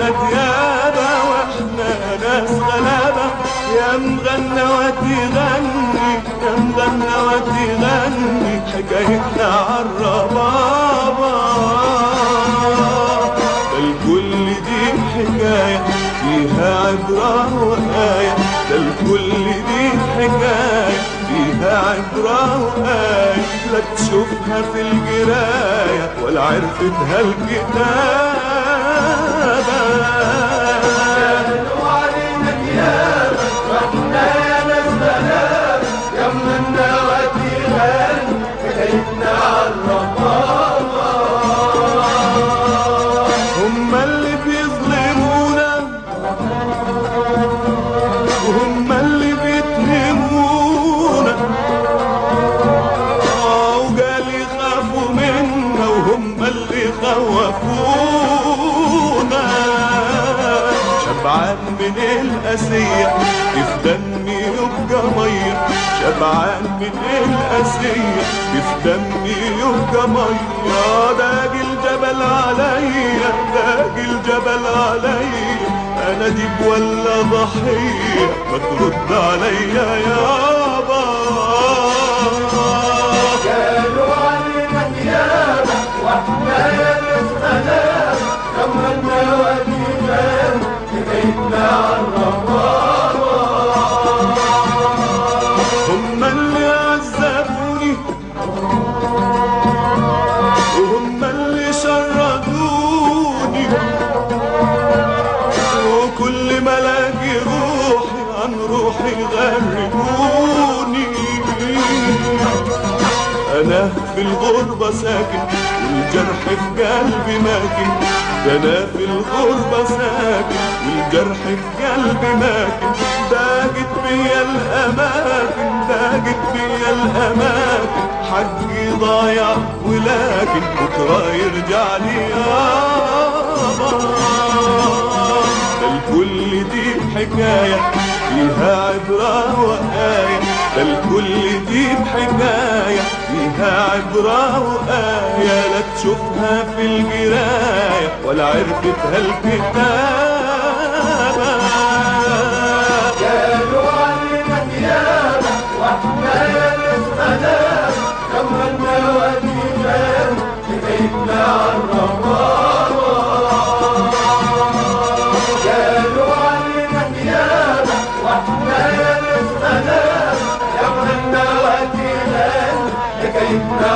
ديابة واحنا ناس غلابة. يا مغنى وتغني يا مغنى وتغني حكايتنا عالربابة. ده الكل دي حكاية فيها عبرة وآية، ده الكل دي حكاية فيها عبرة وآية. لا تشوفها في القراية ولا عرفتها الكتابة. كانوا علينا ديابة واحنا ناس غلابة. يا مغنى وتغني حكايتنا عالربابة. هم اللي بيظلمونا وهم اللي بيتهمونا، وقال يخافوا منا وهم اللي خوفونا. شبعان من القاسية كيف دمي يبقى مية، شبعان من القاسية كيف دمي يبقى مية. داق الجبل عليا داق الجبل عليا، أنا ديب ولا ضحية ما ترد عليا يابا. كانوا علينا ديابة واحنا ناس غلابة. يا مغنى وتغني حكايتنا عالربابة. هم اللي عذبوني وهم اللي شردوني، وكل ما الاقي روحي عن روحي يغربوني. انا في الغربة ساكن والجرح في قلبي ماكن، ده انا في الغربة ساكن والجرح في قلبي ماكن. ضاقت بيا الاماكن ضاقت بيا الاماكن، حقي ضايع ولكن بكره يرجع لي يابا. ده الكل دي حكاية فيها عبرة وآية، ده الكل دي حكاية فيها عبرة وآية. لا تشوفها في القراية ولا عرفتها الكتابة. كانوا علينا ديابة واحنا ناس غلابة. يا مغنى وتغني حكايتنا عالربابة. كانوا علينا ديابة واحنا ناس غلابة. يا مغنى وتغني حكايتنا